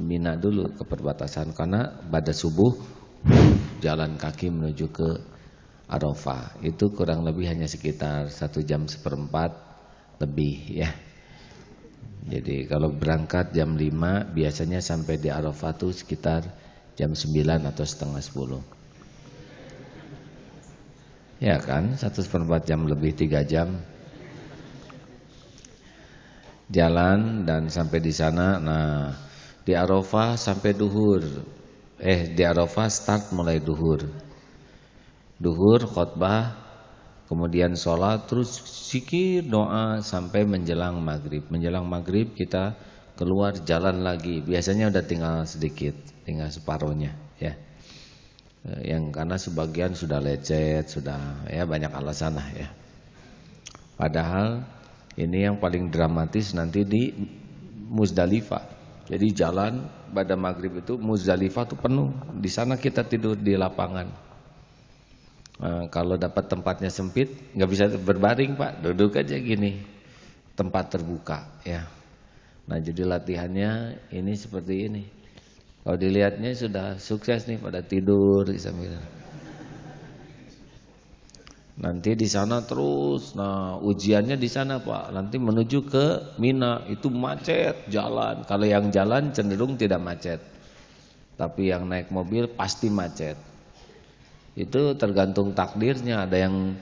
Mina dulu ke perbatasan, karena pada subuh jalan kaki menuju ke Arafah itu kurang lebih hanya sekitar 1,4 jam lebih ya. Jadi kalau berangkat jam 5 biasanya sampai di Arafah tuh sekitar jam 9 atau setengah 10. Ya kan, 1/4 jam lebih 3 jam jalan dan sampai di sana. Nah, di Arafah sampai duhur. Di Arafah start mulai duhur. Duhur khotbah, kemudian sholat, terus zikir doa sampai menjelang maghrib. Menjelang maghrib kita keluar jalan lagi. Biasanya udah tinggal sedikit, tinggal separuhnya ya. Yang karena sebagian sudah lecet, sudah ya banyak alasan lah ya. Padahal ini yang paling dramatis nanti di Muzdalifah. Jadi jalan pada maghrib itu Muzdalifah tuh penuh. Di sana kita tidur di lapangan. Kalau dapat tempatnya sempit, nggak bisa berbaring Pak, duduk aja gini, tempat terbuka ya. Nah jadi latihannya ini seperti ini. Kalau dilihatnya sudah sukses nih pada tidur di sambil. Nanti di sana terus, nah ujiannya di sana Pak. Nanti menuju ke Mina itu macet jalan. Kalau yang jalan cenderung tidak macet, tapi yang naik mobil pasti macet. Itu tergantung takdirnya. Ada yang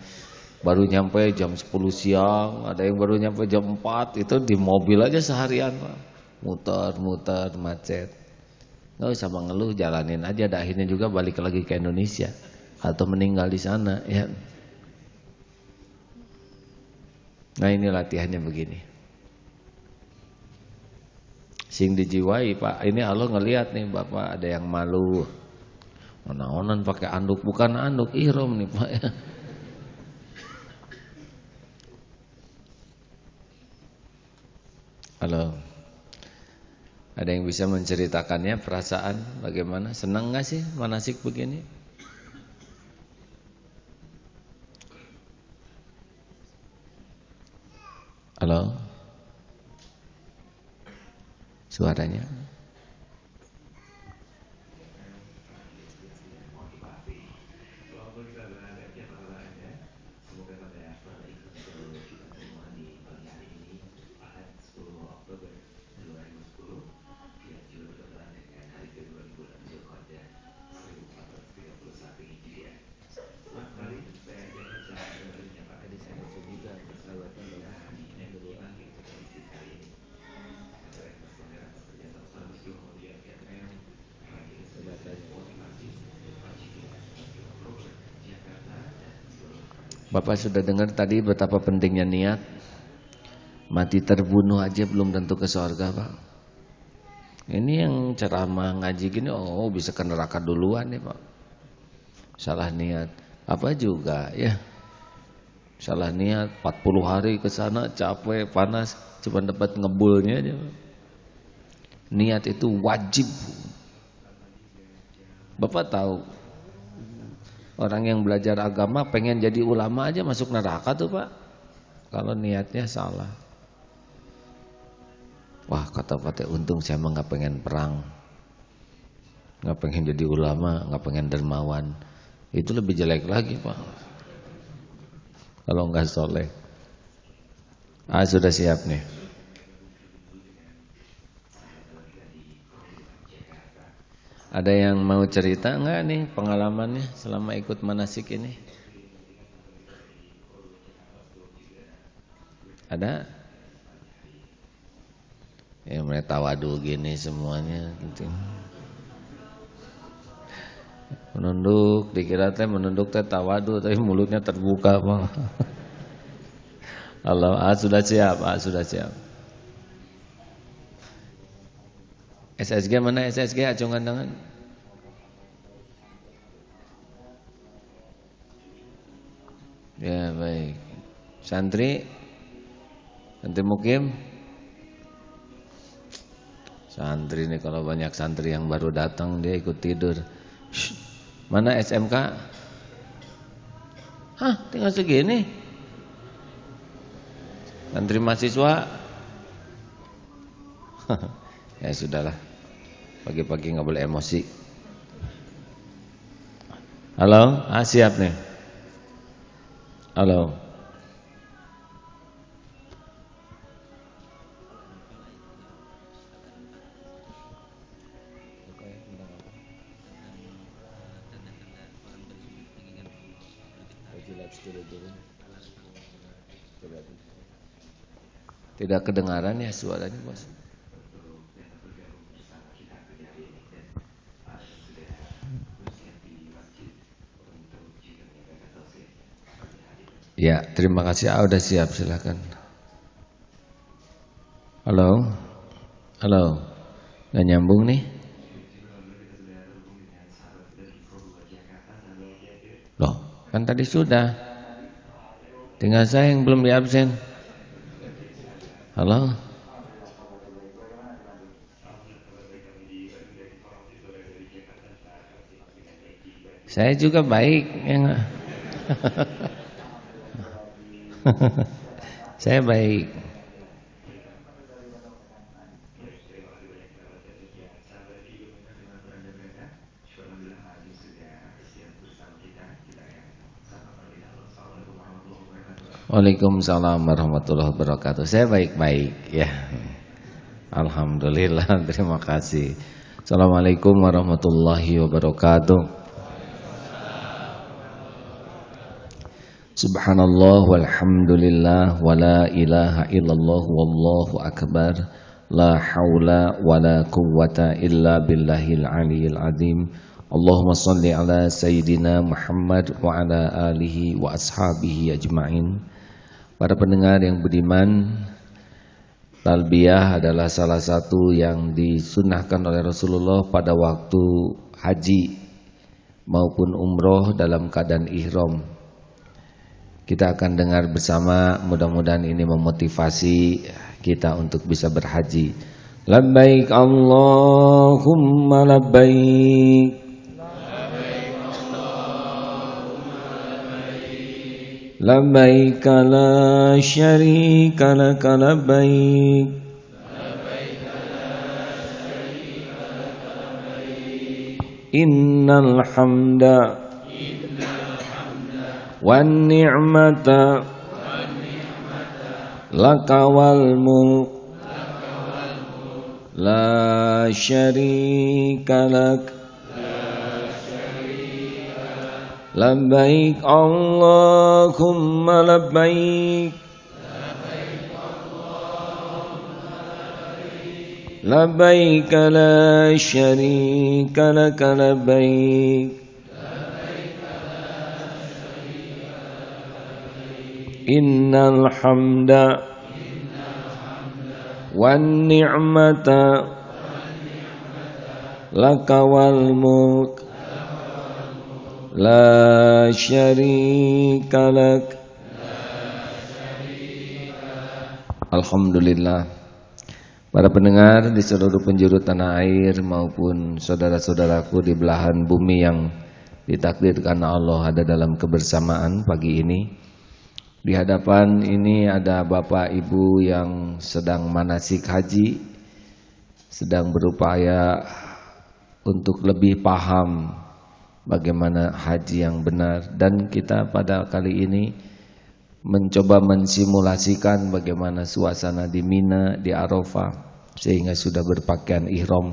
baru nyampe jam 10 siang, ada yang baru nyampe jam 4. Itu di mobil aja seharian Pak. Muter-muter macet. Gak usah mengeluh, jalanin aja. Dan akhirnya juga balik lagi ke Indonesia atau meninggal di sana ya. Nah ini latihannya begini. Sing dijiwai Pak. Ini Allah ngelihat nih Bapak ada yang malu. Onan-onan pakai anduk, bukan anduk, ihram nih Pak ya. Halo. Ada yang bisa menceritakannya perasaan bagaimana? Senang gak sih manasik begini? Halo. Suaranya. Bapak sudah dengar tadi betapa pentingnya niat. Mati terbunuh aja belum tentu ke surga Pak. Ini yang ceramah ngaji gini, oh bisa ke neraka duluan nih Pak. Salah niat. Apa juga ya. Salah niat 40 hari ke sana capek, panas, cuma dapat ngebulnya aja Pak. Niat itu wajib. Bapak tahu orang yang belajar agama pengen jadi ulama aja masuk neraka tuh Pak. Kalau niatnya salah. Wah kata Pak, untung saya mah gak pengen perang, gak pengen jadi ulama, gak pengen dermawan. Itu lebih jelek lagi Pak kalau gak soleh. Sudah siap nih. Ada yang mau cerita enggak nih pengalamannya selama ikut manasik ini? Ada? Ya mereka tawadu gini semuanya gitu. Menunduk, dikira teh menunduk teh tawadu, tapi mulutnya terbuka Pak. Allah, sudah siap, sudah siap. SSG mana SSG acungan tangan. Ya baik. Santri mukim. Santri nih kalau banyak santri yang baru datang dia ikut tidur. Shh, mana SMK? Hah, tinggal segini. Santri mahasiswa. Ya sudahlah. Pagi-pagi nggak boleh emosi. Halo, siap nih. Halo. Tidak kedengaran ya suaranya, Bos. Ya, terima kasih. Udah siap, silakan. Halo. Halo. Nggak nyambung nih. Loh, kan tadi sudah. Tinggal saya yang belum di absen. Halo. Saya juga baik. Saya baik. Waalaikumsalam warahmatullahi wabarakatuh. Saya baik-baik ya. Alhamdulillah, terima kasih. Assalamualaikum warahmatullahi wabarakatuh. Subhanallah walhamdulillah wa la ilaha illallah wallahu akbar. La haula wa la quwwata illa billahil aliyil azim. Allahumma salli ala sayyidina Muhammad wa ala alihi wa ashabihi ajma'in. Para pendengar yang budiman, talbiyah adalah salah satu yang disunnahkan oleh Rasulullah pada waktu haji maupun umroh dalam keadaan ihram. Kita akan dengar bersama, mudah-mudahan ini memotivasi kita untuk bisa berhaji. Labbaik Allahumma labbaik. Labbaik la syarika laka labbaik. Innal hamda wan ni'mata laka wal mulk la syarika lak. Labbaik Allahumma labbaik. Labbaik la syarika laka labbaik. Innal hamda wan ni'mata laka wal mulk la syarika lak. Alhamdulillah. Para pendengar di seluruh penjuru tanah air maupun saudara-saudaraku di belahan bumi yang ditakdirkan Allah ada dalam kebersamaan pagi ini. Di hadapan ini ada Bapak Ibu yang sedang manasik haji, sedang berupaya untuk lebih paham bagaimana haji yang benar, dan kita pada kali ini mencoba mensimulasikan bagaimana suasana di Mina, di Arafah, sehingga sudah berpakaian ihram.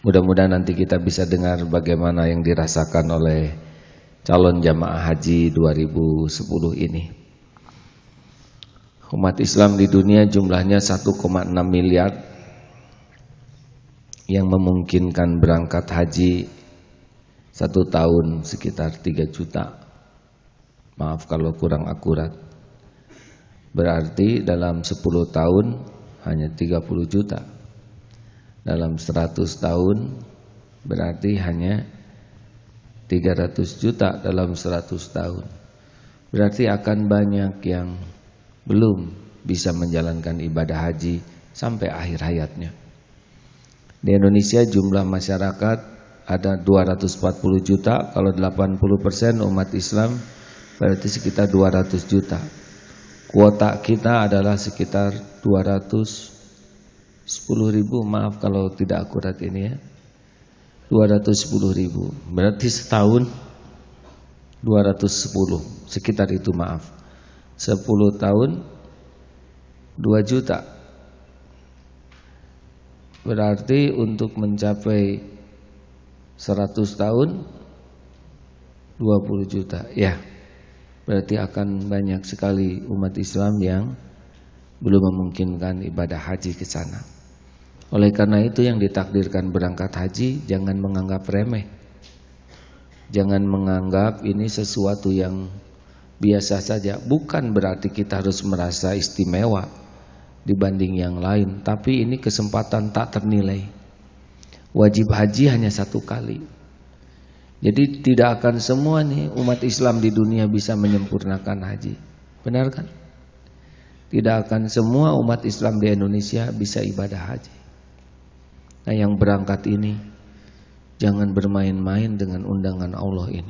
Mudah-mudahan nanti kita bisa dengar bagaimana yang dirasakan oleh calon jamaah haji 2010 ini. Umat Islam di dunia jumlahnya 1,6 miliar yang memungkinkan berangkat haji satu tahun sekitar 3 juta. Maaf kalau kurang akurat. Berarti dalam 10 tahun hanya 30 juta. Dalam 100 tahun berarti hanya 300 juta dalam 100 tahun. Berarti akan banyak yang belum bisa menjalankan ibadah haji sampai akhir hayatnya. Di Indonesia jumlah masyarakat ada 240 juta. Kalau 80% umat Islam berarti sekitar 200 juta. Kuota kita adalah sekitar 200 10.000, maaf kalau tidak akurat ini ya. 210.000. Berarti setahun 210, sekitar itu maaf. 10 tahun 2 juta. Berarti untuk mencapai 100 tahun 20 juta. Ya. Berarti akan banyak sekali umat Islam yang belum memungkinkan ibadah haji ke sana. Oleh karena itu yang ditakdirkan berangkat haji jangan menganggap remeh. Jangan menganggap ini sesuatu yang biasa saja. Bukan berarti kita harus merasa istimewa dibanding yang lain, tapi ini kesempatan tak ternilai. Wajib haji hanya 1 kali. Jadi tidak akan semua nih umat Islam di dunia bisa menyempurnakan haji. Benar kan? Tidak akan semua umat Islam di Indonesia bisa ibadah haji. Nah, yang berangkat ini jangan bermain-main dengan undangan Allah ini.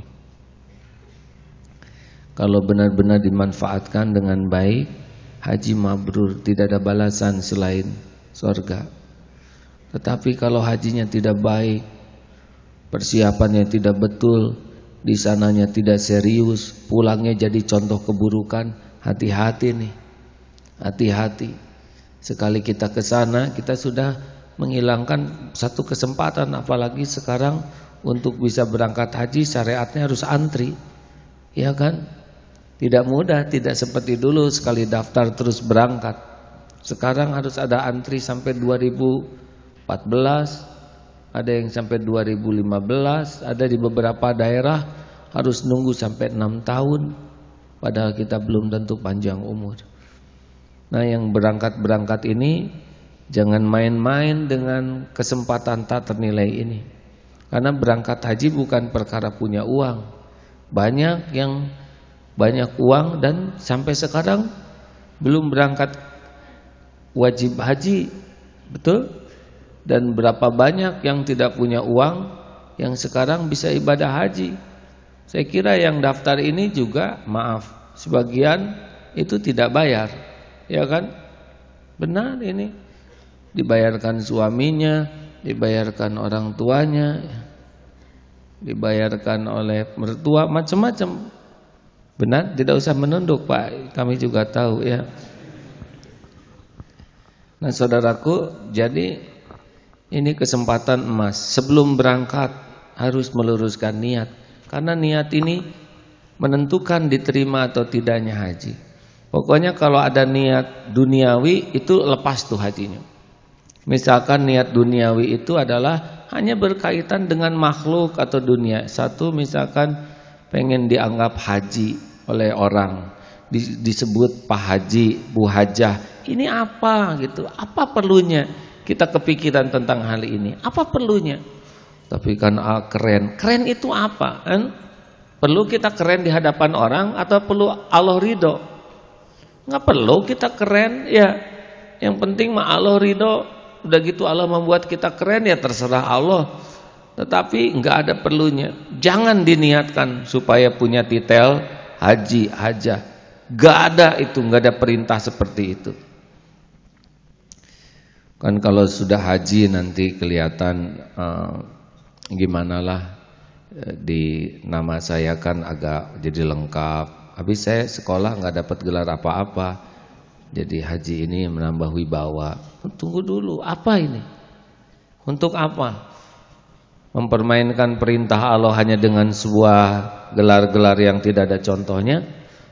Kalau benar-benar dimanfaatkan dengan baik, haji mabrur, tidak ada balasan selain surga. Tetapi kalau hajinya tidak baik, persiapannya tidak betul, di sananya tidak serius, pulangnya jadi contoh keburukan, hati-hati nih. Hati-hati. Sekali kita ke sana, kita sudah menghilangkan satu kesempatan. Apalagi sekarang untuk bisa berangkat haji syariatnya harus antri, ya kan? Tidak mudah, tidak seperti dulu sekali daftar terus berangkat. Sekarang harus ada antri sampai 2014, ada yang sampai 2015, ada di beberapa daerah harus nunggu sampai 6 tahun, padahal kita belum tentu panjang umur. Nah, yang berangkat ini jangan main-main dengan kesempatan tak ternilai ini. Karena berangkat haji bukan perkara punya uang. Banyak yang banyak uang dan sampai sekarang belum berangkat wajib haji. Betul? Dan berapa banyak yang tidak punya uang yang sekarang bisa ibadah haji. Saya kira yang daftar ini juga, maaf, sebagian itu tidak bayar. Ya kan? Benar ini. Dibayarkan suaminya, dibayarkan orang tuanya, dibayarkan oleh mertua, macam-macam. Benar, tidak usah menunduk Pak, kami juga tahu ya. Nah saudaraku, jadi ini kesempatan emas. Sebelum berangkat harus meluruskan niat, karena niat ini menentukan diterima atau tidaknya haji. Pokoknya kalau ada niat duniawi itu lepas tuh hajinya. Misalkan niat duniawi itu adalah hanya berkaitan dengan makhluk atau dunia. Satu, misalkan pengen dianggap haji oleh orang, disebut Pak Haji, Bu Hajah. Ini apa gitu? Apa perlunya kita kepikiran tentang hal ini? Apa perlunya? Tapi kan keren. Keren itu apa? Kan? Perlu kita keren di hadapan orang atau perlu Allah ridho? Nggak perlu kita keren ya. Yang penting mah Allah ridho. Udah gitu Allah membuat kita keren, ya terserah Allah. Tetapi nggak ada perlunya. Jangan diniatkan supaya punya titel haji, hajah. Nggak ada itu, nggak ada perintah seperti itu. Kan kalau sudah haji nanti kelihatan gimana lah, di nama saya kan agak jadi lengkap. Habis saya sekolah nggak dapat gelar apa-apa. Jadi haji ini menambah wibawa. Tunggu dulu, apa ini? Untuk apa? Mempermainkan perintah Allah hanya dengan sebuah gelar-gelar yang tidak ada contohnya.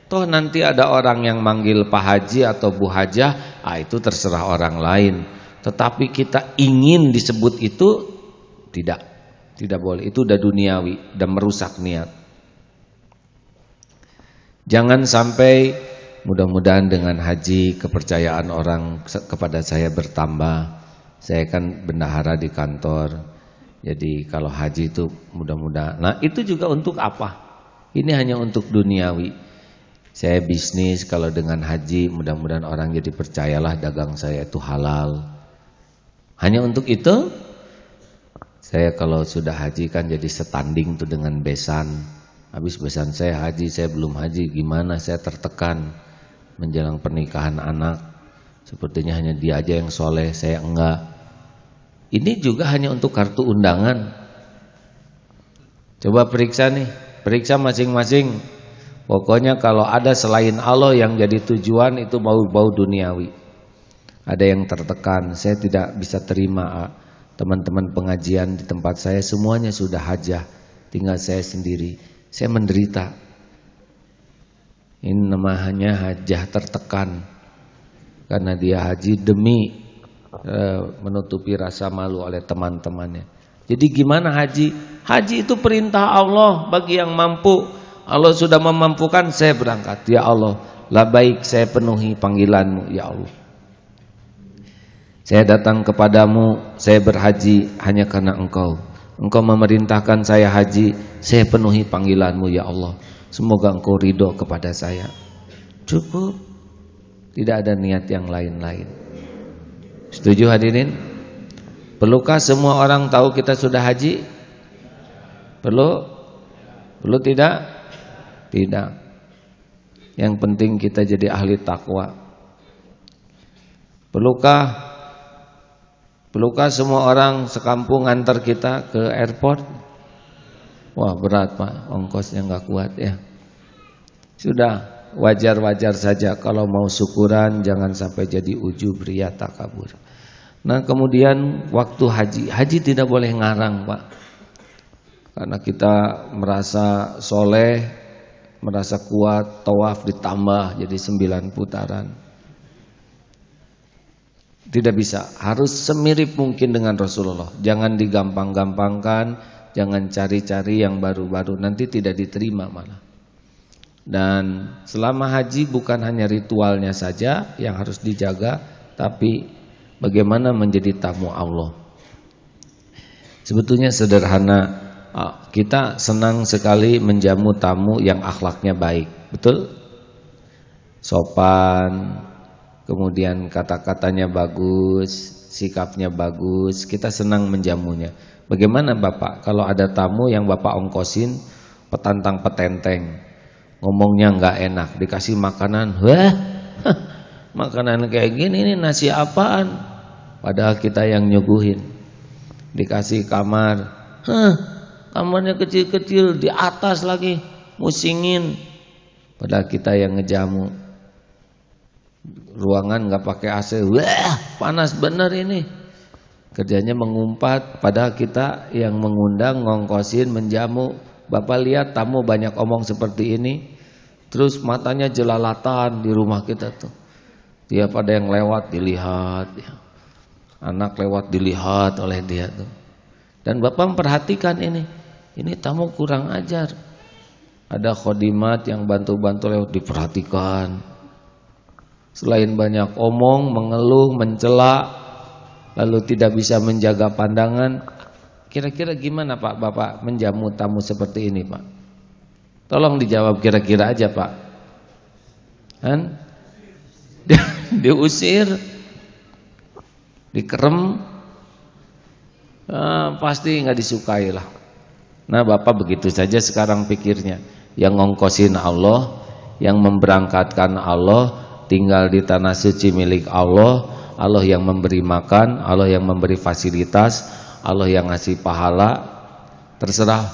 Toh nanti ada orang yang manggil Pak Haji atau Bu Hajah, itu terserah orang lain. Tetapi kita ingin disebut itu tidak boleh. Itu udah duniawi, udah merusak niat. Jangan sampai, mudah-mudahan dengan haji kepercayaan orang kepada saya bertambah. Saya kan bendahara di kantor. Jadi kalau haji itu mudah-mudahan. Nah itu juga untuk apa? Ini hanya untuk duniawi. Saya bisnis, kalau dengan haji mudah-mudahan orang jadi percayalah dagang saya itu halal. Hanya untuk itu. Saya kalau sudah haji kan jadi setanding tuh dengan besan. Habis besan saya haji, saya belum haji, gimana saya tertekan menjelang pernikahan anak. Sepertinya hanya dia aja yang soleh, saya enggak. Ini juga hanya untuk kartu undangan. Coba periksa nih, periksa masing-masing. Pokoknya kalau ada selain Allah yang jadi tujuan itu bau-bau duniawi. Ada yang tertekan, saya tidak bisa terima. Teman-teman pengajian di tempat saya semuanya sudah hajah, tinggal saya sendiri. Saya menderita. Ini namanya hajah tertekan. Karena dia haji demi menutupi rasa malu oleh teman-temannya. Jadi gimana haji? Haji itu perintah Allah bagi yang mampu. Allah sudah memampukan, saya berangkat. Ya Allah, labaik, saya penuhi panggilanmu ya Allah. Saya datang kepadamu, saya berhaji hanya karena engkau. Engkau memerintahkan saya haji, saya penuhi panggilanmu ya Allah. Semoga engkau ridho kepada saya. Cukup. Tidak ada niat yang lain-lain. Setuju hadirin? Perlukah semua orang tahu kita sudah haji? Perlu? Perlu tidak? Tidak. Yang penting kita jadi ahli takwa. Perlukah semua orang sekampung antar kita ke airport? Wah berat Pak, ongkosnya nggak kuat ya. Sudah, wajar-wajar saja. Kalau mau syukuran jangan sampai jadi ujub, riya, takabur. Nah kemudian waktu haji, haji tidak boleh ngarang Pak. Karena kita merasa soleh, merasa kuat, tawaf ditambah jadi 9 putaran. Tidak bisa, harus semirip mungkin dengan Rasulullah. Jangan digampang-gampangkan, jangan cari-cari yang baru-baru, nanti tidak diterima malah. Dan selama haji bukan hanya ritualnya saja yang harus dijaga, tapi bagaimana menjadi tamu Allah. Sebetulnya sederhana, kita senang sekali menjamu tamu yang akhlaknya baik, betul? Sopan, kemudian kata-katanya bagus, sikapnya bagus, kita senang menjamunya. Bagaimana Bapak kalau ada tamu yang Bapak ongkosin petantang petenteng, ngomongnya nggak enak, dikasih makanan, wah, makanan kayak gini ini nasi apaan? Padahal kita yang nyuguhin. Dikasih kamar, kamarnya kecil-kecil, di atas lagi, musingin. Padahal kita yang ngejamu. Ruangan nggak pakai AC, wah panas bener ini. Kerjanya mengumpat, padahal kita yang mengundang, ngongkosin, menjamu. Bapak lihat tamu banyak omong seperti ini, terus matanya jelalatan di rumah kita tuh. Tiap ada yang lewat dilihat, anak lewat dilihat oleh dia tuh. Dan Bapak memperhatikan ini tamu kurang ajar. Ada khodimat yang bantu-bantu lewat diperhatikan. Selain banyak omong, mengeluh, mencela, lalu tidak bisa menjaga pandangan. Kira-kira gimana Pak Bapak menjamu tamu seperti ini Pak? Tolong dijawab kira-kira aja Pak. Kan? Diusir, dikerem, pasti nggak disukai lah. Nah Bapak begitu saja sekarang pikirnya. Yang ngongkosin Allah, yang memberangkatkan Allah, tinggal di tanah suci milik Allah, Allah yang memberi makan, Allah yang memberi fasilitas, Allah yang ngasih pahala. Terserah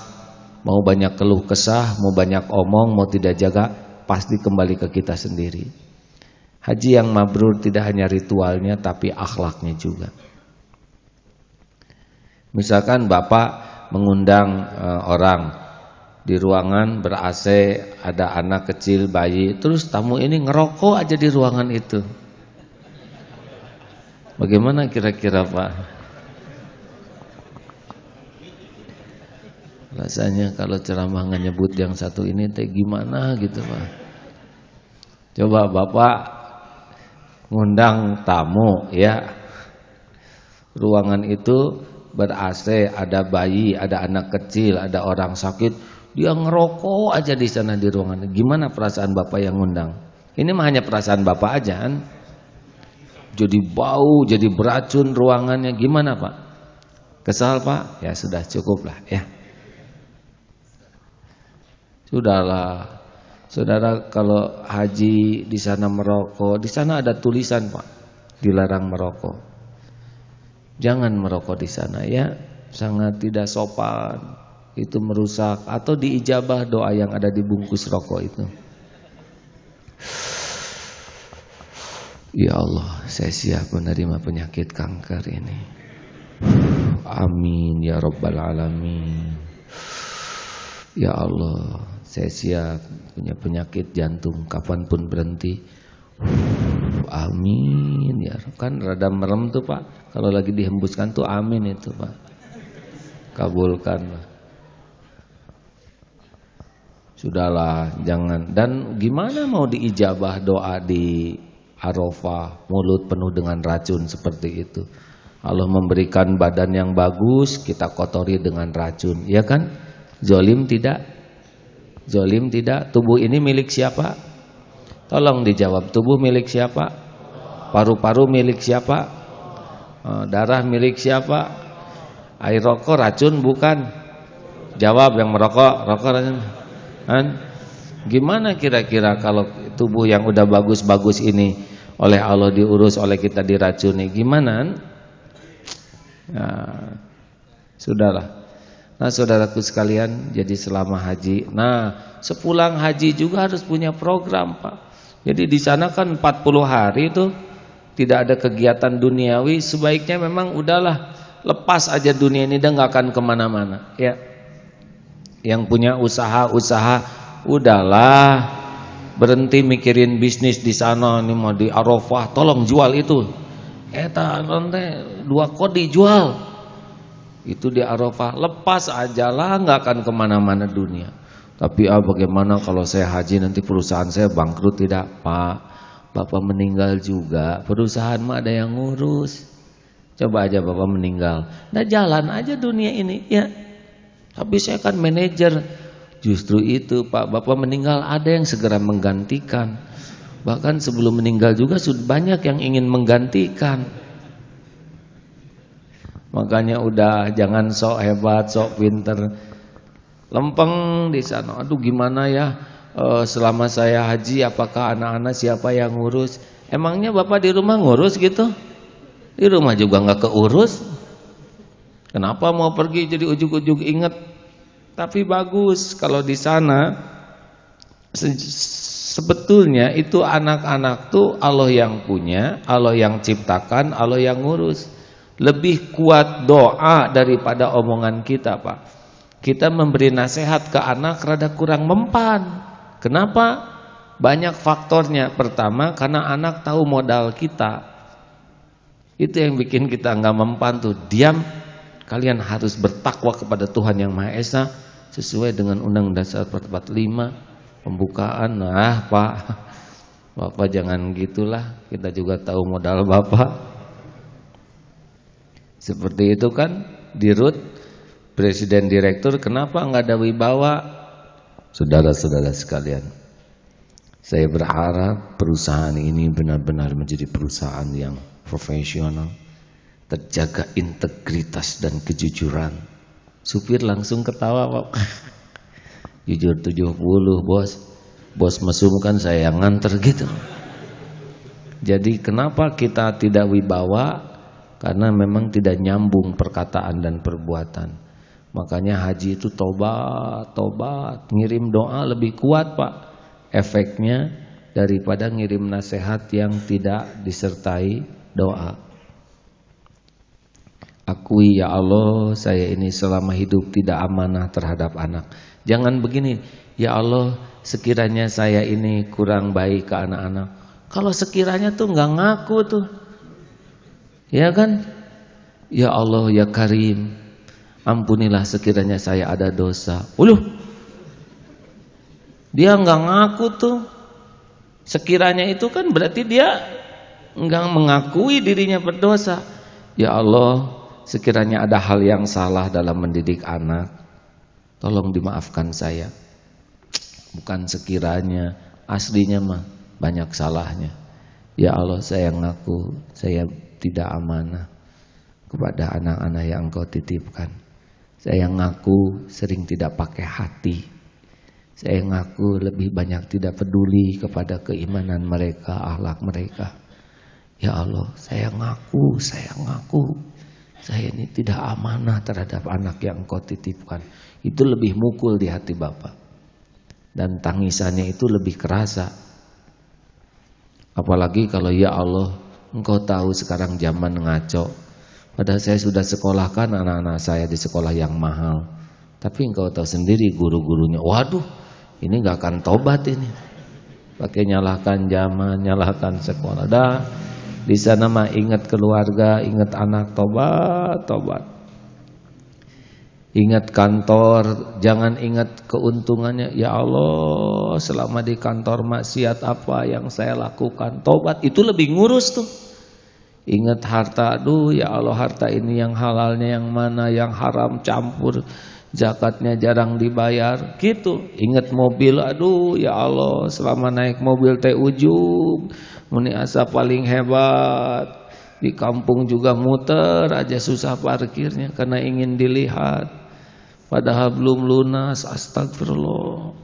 mau banyak keluh kesah, mau banyak omong, mau tidak jaga, pasti kembali ke kita sendiri. Haji yang mabrur tidak hanya ritualnya tapi akhlaknya juga. Misalkan Bapak mengundang orang di ruangan ber-AC, ada anak kecil, bayi, terus tamu ini ngerokok aja di ruangan itu. Bagaimana kira-kira Pak? Rasanya kalau ceramah nyebut yang satu ini teh gimana gitu Pak. Coba Bapak ngundang tamu ya. Ruangan itu ber-AC, ada bayi, ada anak kecil, ada orang sakit. Dia ngerokok aja di sana di ruangan. Gimana perasaan Bapak yang ngundang? Ini mah hanya perasaan Bapak aja kan. Jadi bau, jadi beracun ruangannya. Gimana Pak? Kesal Pak? Ya sudah cukup lah ya. Sudahlah. Saudara kalau haji di sana merokok, di sana ada tulisan Pak. dilarang merokok. Jangan merokok di sana ya, sangat tidak sopan. Itu merusak. Atau diijabah doa yang ada di bungkus rokok itu. Ya Allah, saya siap menerima penyakit kanker ini. Amin ya Rabbal Alamin. Ya Allah, saya siap punya penyakit jantung kapanpun berhenti. Amin ya. Kan rada merem tuh Pak. Kalau lagi dihembuskan tuh amin itu Pak. Kabulkan. Sudahlah, jangan. Dan gimana mau diijabah doa di Arafah, mulut penuh dengan racun seperti itu. Allah memberikan badan yang bagus, kita kotori dengan racun, ya kan? Zolim tidak? Zolim tidak? Tubuh ini milik siapa? Tolong dijawab, tubuh milik siapa? Paru-paru milik siapa? Darah milik siapa? Air rokok racun bukan? Jawab yang merokok, rokok racun. Gimana kira-kira kalau tubuh yang udah bagus-bagus ini oleh Allah diurus, oleh kita diracuni, gimana? Nah, sudahlah. Nah, saudaraku sekalian, jadi selama haji, nah sepulang haji juga harus punya program Pak. Jadi di sana kan 40 hari itu tidak ada kegiatan duniawi, sebaiknya memang udahlah lepas aja dunia ini, dah nggak akan kemana-mana. Ya, yang punya usaha udahlah berhenti mikirin bisnis di sana. Ini mau di Arafah, tolong jual itu. Eta nanti 2 kodi jual. Itu di Arafah, lepas aja lah, nggak akan kemana-mana dunia. Tapi bagaimana kalau saya haji nanti perusahaan saya bangkrut? Tidak Pak, Bapak meninggal juga, perusahaan mah ada yang ngurus. Coba aja Bapak meninggal, nah jalan aja dunia ini ya. Tapi saya kan manajer. Justru itu Pak, Bapak meninggal ada yang segera menggantikan. Bahkan sebelum meninggal juga sudah banyak yang ingin menggantikan. Makanya udah jangan sok hebat, sok pinter, lempeng di sana. Aduh gimana ya, selama saya haji apakah anak-anak siapa yang ngurus? Emangnya Bapak di rumah ngurus gitu? Di rumah juga nggak keurus. Kenapa mau pergi jadi ujug-ujug inget? Tapi bagus kalau di sana sebetulnya itu anak-anak tuh Allah yang punya, Allah yang ciptakan, Allah yang ngurus. Lebih kuat doa daripada omongan kita Pak. Kita memberi nasihat ke anak rada kurang mempan. Kenapa? Banyak faktornya. Pertama karena anak tahu modal kita. Itu yang bikin kita nggak mempan tuh. Diam, kalian harus bertakwa kepada Tuhan yang Maha Esa sesuai dengan Undang-Undang Dasar 45 pembukaan. Nah Pak, Bapak jangan gitulah, kita juga tahu modal Bapak. Seperti itu kan dirut presiden direktur, kenapa nggak ada wibawa? Saudara-saudara sekalian, saya berharap perusahaan ini benar-benar menjadi perusahaan yang profesional, terjaga integritas dan kejujuran. Supir langsung ketawa Pak. Jujur 70 bos. Bos mesum kan saya yang nganter gitu. Jadi kenapa kita tidak wibawa? Karena memang tidak nyambung perkataan dan perbuatan. Makanya haji itu tobat, ngirim doa lebih kuat Pak efeknya daripada ngirim nasihat yang tidak disertai doa. Akui ya Allah, saya ini selama hidup tidak amanah terhadap anak. Jangan begini, ya Allah sekiranya saya ini kurang baik ke anak-anak. Kalau sekiranya tuh nggak ngaku tuh, ya kan? Ya Allah ya Karim, ampunilah sekiranya saya ada dosa. Dia nggak ngaku tuh. Sekiranya itu kan berarti dia nggak mengakui dirinya berdosa. Ya Allah, sekiranya ada hal yang salah dalam mendidik anak, tolong dimaafkan saya. Bukan sekiranya, aslinya mah banyak salahnya. Ya Allah, saya ngaku saya tidak amanah kepada anak-anak yang Engkau titipkan. Saya ngaku sering tidak pakai hati. Saya ngaku lebih banyak tidak peduli kepada keimanan mereka, akhlak mereka. Ya Allah, saya ngaku saya ini tidak amanah terhadap anak yang Engkau titipkan. Itu lebih mukul di hati Bapak. Dan tangisannya itu lebih kerasa. Apalagi kalau ya Allah, Engkau tahu sekarang zaman ngaco. Padahal saya sudah sekolahkan anak-anak saya di sekolah yang mahal. Tapi Engkau tahu sendiri guru-gurunya, waduh, ini gak akan tobat ini. Pakai nyalahkan zaman, nyalahkan sekolah. Dah, di sana mah ingat keluarga, ingat anak, tobat. Ingat kantor, jangan ingat keuntungannya. Ya Allah, selama di kantor maksiat apa yang saya lakukan, tobat. Itu lebih ngurus tuh. Ingat harta, aduh ya Allah, harta ini yang halalnya yang mana, yang haram campur, zakatnya jarang dibayar, gitu. Ingat mobil, aduh ya Allah, selama naik mobil teh ujung, muni asa paling hebat. Di kampung juga muter aja susah parkirnya karena ingin dilihat. Padahal belum lunas, astagfirullah.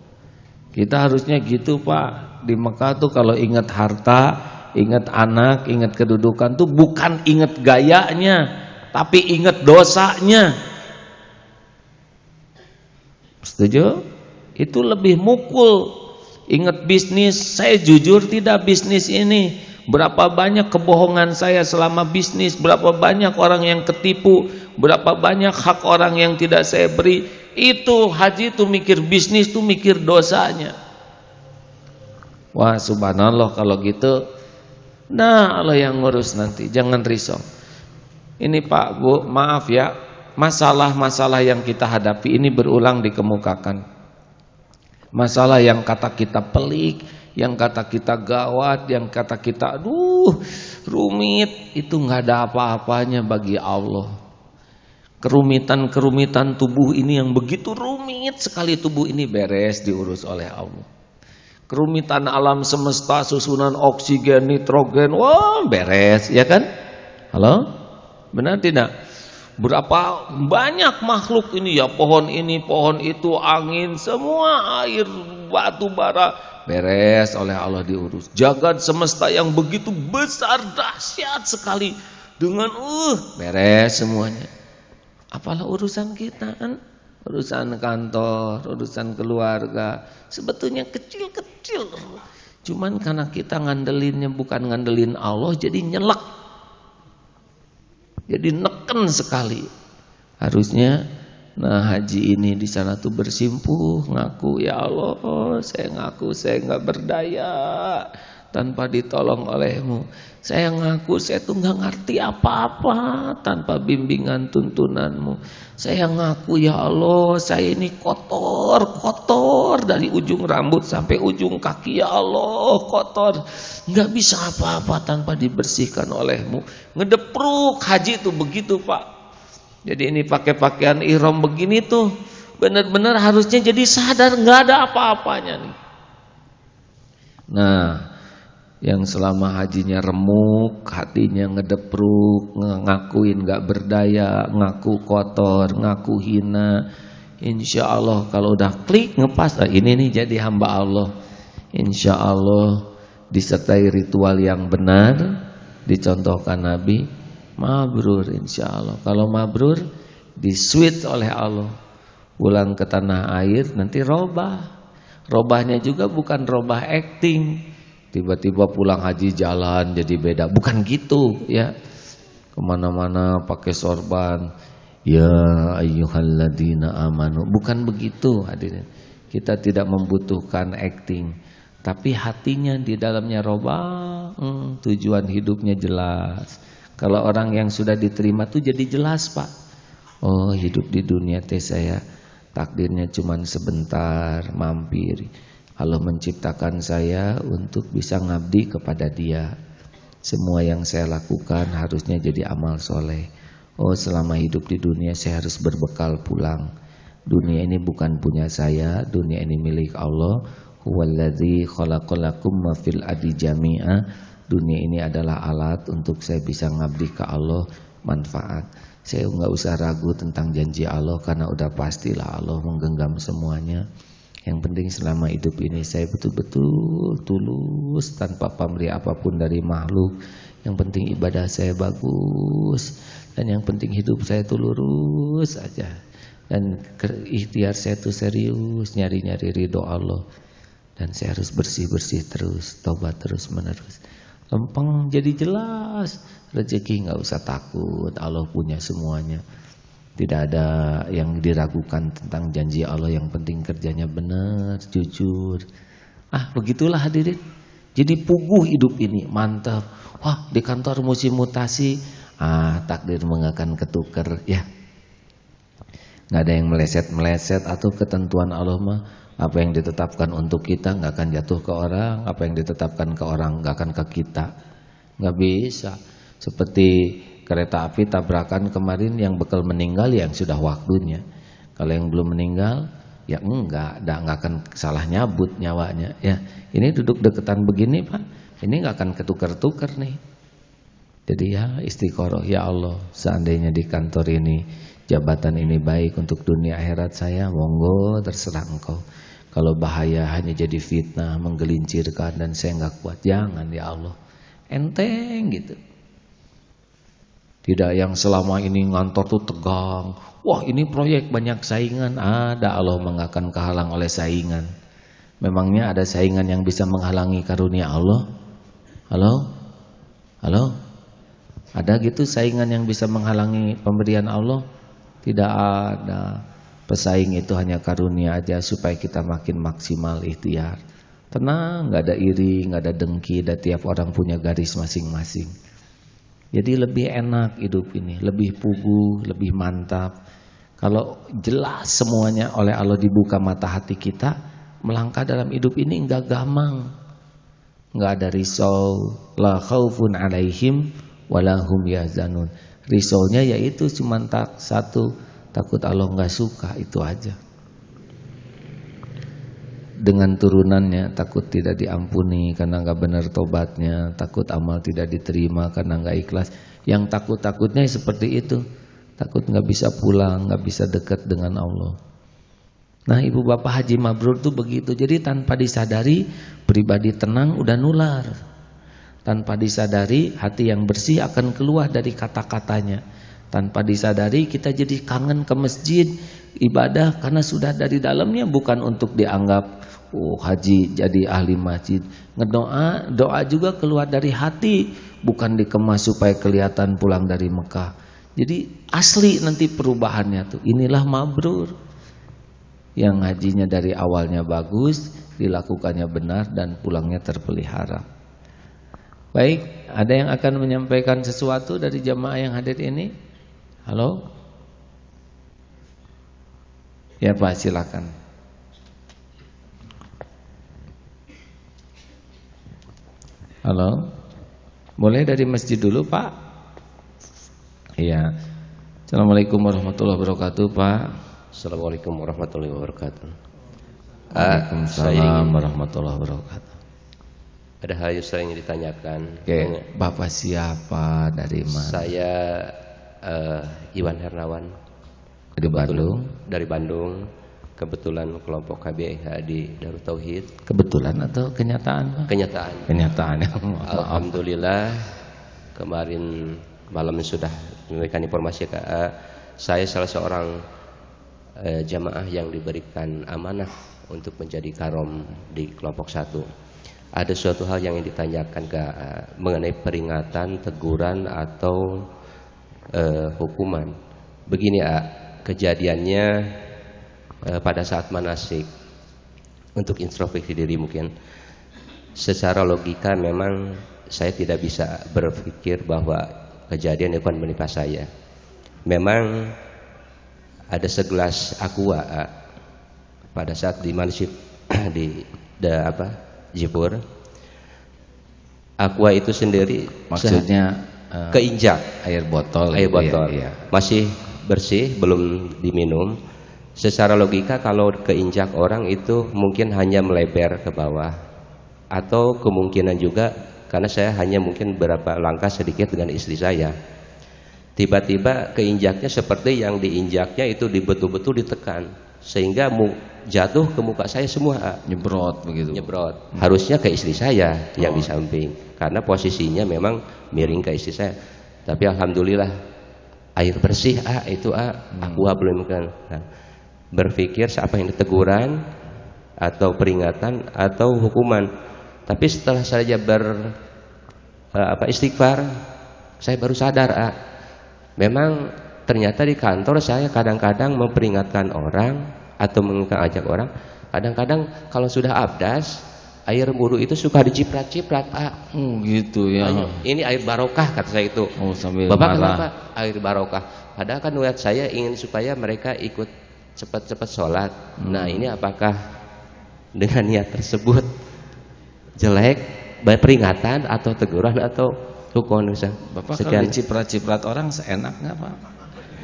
Kita harusnya gitu Pak. Di Mekah tuh kalau ingat harta, ingat anak, ingat kedudukan tuh bukan ingat gayanya, tapi ingat dosanya. Setuju? Itu lebih mukul. Ingat bisnis, saya jujur tidak bisnis ini. Berapa banyak kebohongan saya selama bisnis, berapa banyak orang yang ketipu, berapa banyak hak orang yang tidak saya beri. Itu haji itu mikir bisnis, itu mikir dosanya. Wah subhanallah kalau gitu. Nah Allah yang ngurus nanti, jangan risau. Ini Pak Bu, maaf ya, masalah-masalah yang kita hadapi ini berulang dikemukakan. Masalah yang kata kita pelik, yang kata kita gawat, yang kata kita aduh rumit, itu nggak ada apa-apanya bagi Allah. Kerumitan-kerumitan tubuh ini yang begitu rumit sekali, tubuh ini beres diurus oleh Allah. Kerumitan alam semesta, susunan oksigen, nitrogen, wah beres, ya kan? Halo? Benar tidak? Berapa banyak makhluk ini ya, pohon ini, pohon itu, angin, semua air, batu bara, beres oleh Allah diurus. Jagat semesta yang begitu besar, dahsyat sekali, dengan beres semuanya. Apalah urusan kita kan? Urusan kantor, urusan keluarga, sebetulnya kecil-kecil. Cuman karena kita ngandelinnya bukan ngandelin Allah, jadi nyelek. Jadi neken sekali. Harusnya nah haji ini di sana tuh bersimpuh, ngaku ya Allah, saya ngaku saya nggak berdaya tanpa ditolong olehmu. Saya ngaku saya tuh nggak ngerti apa-apa tanpa bimbingan tuntunanmu. Saya ngaku ya Allah, saya ini kotor dari ujung rambut sampai ujung kaki ya Allah, kotor. Nggak bisa apa-apa tanpa dibersihkan olehmu. Ngedepruk haji tuh begitu Pak. Jadi ini pakai pakaian ihram begini tuh benar-benar harusnya jadi sadar nggak ada apa-apanya nih. Nah, yang selama hajinya remuk, hatinya ngedepruk, ngakuin gak berdaya, ngaku kotor, ngaku hina. Insya Allah kalau udah klik ngepas, ini nih jadi hamba Allah. Insya Allah disertai ritual yang benar, dicontohkan Nabi, mabrur insya Allah. Kalau mabrur, disuit oleh Allah. Pulang ke tanah air, nanti robah. Robahnya juga bukan robah acting. Tiba-tiba pulang haji jalan jadi beda, bukan gitu ya. Kemana-mana pakai sorban, ya ayyuhalladzina amanu, bukan begitu hadirin. Kita tidak membutuhkan acting, tapi hatinya di dalamnya robah, tujuan hidupnya jelas. Kalau orang yang sudah diterima tuh jadi jelas Pak. Oh hidup di dunia teh saya takdirnya cuman sebentar, mampir. Allah menciptakan saya untuk bisa ngabdi kepada Dia. Semua yang saya lakukan harusnya jadi amal soleh. Oh selama hidup di dunia saya harus berbekal pulang. Dunia ini bukan punya saya, dunia ini milik Allah. Huwallazi khalaqalakum ma fil ardi jami'a. Dunia ini adalah alat untuk saya bisa ngabdi ke Allah, manfaat. Saya enggak usah ragu tentang janji Allah karena udah pastilah Allah menggenggam semuanya. Yang penting selama hidup ini saya betul-betul tulus tanpa pamrih apapun dari makhluk. yang penting ibadah saya bagus, dan yang penting hidup saya itu lurus aja, dan ikhtiar saya itu serius nyari-nyari ridho Allah, dan saya harus bersih-bersih terus, tobat terus menerus. Lempeng jadi jelas, rezeki nggak usah takut, Allah punya semuanya. Tidak ada yang diragukan tentang janji Allah, yang penting kerjanya benar, jujur. Begitulah hadirin. Jadi puguh hidup ini, mantap. Wah, di kantor musim mutasi, takdir mengakan ketuker ya. Nggak ada yang meleset-meleset, atau ketentuan Allah mah apa yang ditetapkan untuk kita nggak akan jatuh ke orang, apa yang ditetapkan ke orang nggak akan ke kita. Nggak bisa. Seperti kereta api tabrakan kemarin, yang bekal meninggal yang sudah waktunya. Kalau yang belum meninggal ya nggak akan salah nyabut nyawanya ya. Ini duduk deketan begini Pak, ini nggak akan ketukar-tukar nih. Jadi ya istiqoroh, ya Allah, seandainya di kantor ini jabatan ini baik untuk dunia akhirat saya, monggo terserah Engkau. Kalau bahaya hanya jadi fitnah, menggelincirkan, dan saya nggak kuat, jangan ya Allah. Enteng gitu. Tidak yang selama ini ngantor tuh tegang. Wah, ini proyek banyak saingan. Ada, Allah mengakan kehalang oleh saingan. Memangnya ada saingan yang bisa menghalangi karunia Allah? Halo? Halo? Ada gitu saingan yang bisa menghalangi pemberian Allah? Tidak ada. Pesaing itu hanya karunia aja supaya kita makin maksimal ikhtiar. Tenang, nggak ada iri, nggak ada dengki, dan tiap orang punya garis masing-masing. Jadi lebih enak hidup ini, lebih puguh, lebih mantap. Kalau jelas semuanya oleh Allah dibuka mata hati kita, melangkah dalam hidup ini enggak gampang. Enggak ada risau, la khaufun alaihim walahum yahzanun. Risaunya yaitu cuma satu, takut Allah enggak suka, itu aja. Dengan turunannya, takut tidak diampuni karena enggak benar tobatnya, takut amal tidak diterima karena enggak ikhlas. Yang takut-takutnya seperti itu, takut enggak bisa pulang, enggak bisa dekat dengan Allah. Nah, ibu bapak haji mabrur tuh begitu. Jadi tanpa disadari, pribadi tenang udah nular. Tanpa disadari, hati yang bersih akan keluar dari kata-katanya. Tanpa disadari, kita jadi kangen ke masjid, ibadah, karena sudah dari dalamnya, bukan untuk dianggap haji jadi ahli masjid. Ngedoa, doa juga keluar dari hati, bukan dikemas supaya kelihatan pulang dari Mekah. Jadi asli nanti perubahannya tuh. Inilah mabrur, yang hajinya dari awalnya bagus, dilakukannya benar, dan pulangnya terpelihara. Baik, ada yang akan menyampaikan sesuatu dari jamaah yang hadir ini? Halo? Ya Pak, silakan. Halo? Mulai dari masjid dulu Pak. Iya. Assalamualaikum warahmatullahi wabarakatuh Pak. Assalamualaikum warahmatullahi wabarakatuh. Waalaikumsalam warahmatullahi wabarakatuh. Ada hal yang sering ditanyakan. Oke, Bapak siapa, dari mana? Saya Iwan Hernawan Dari Bandung. Dari Bandung. Kebetulan kelompok KBIH di Darut Tauhid. Kebetulan atau kenyataan? Kenyataan. Kenyataan. Alhamdulillah, kemarin malam sudah memberikan informasi ke saya salah seorang jamaah yang diberikan amanah untuk menjadi karom di kelompok 1. Ada suatu hal yang ditanyakan mengenai peringatan, teguran atau hukuman. Begini kejadiannya pada saat manasik, untuk introspeksi diri mungkin. Secara logika memang saya tidak bisa berpikir bahwa kejadian itu akan menimpa saya. Memang ada segelas aqua pada saat di manasik di Jipur. Aqua itu sendiri Maksudnya keinjak air botol. Iya. Masih bersih, belum diminum. Secara logika kalau keinjak orang itu mungkin hanya melebar ke bawah, atau kemungkinan juga karena saya hanya mungkin berapa langkah sedikit dengan istri saya, tiba-tiba keinjaknya seperti yang diinjaknya itu betul-betul ditekan sehingga jatuh ke muka saya semua. Nyebrot begitu. Nyebrot. Harusnya ke istri saya yang di samping, karena posisinya memang miring ke istri saya. Tapi alhamdulillah air bersih itu aqua belum kan. Nah, berpikir siapa yang diteguran atau peringatan atau hukuman. Tapi setelah saya istighfar, saya baru sadar memang ternyata di kantor saya kadang-kadang memperingatkan orang atau mengajak orang. Kadang-kadang kalau sudah abdas, air wudu itu suka diciprat-ciprat. Gitu ya. Ini air barokah kata saya itu. Sambil Bapak marah. kenapa air barokah? Padahal kan niat saya ingin supaya mereka ikut cepat-cepat sholat. Nah ini apakah dengan niat tersebut jelek, baik peringatan atau teguran atau hukuman? Bapak kalau diciprat-ciprat orang seenak nggak Pak?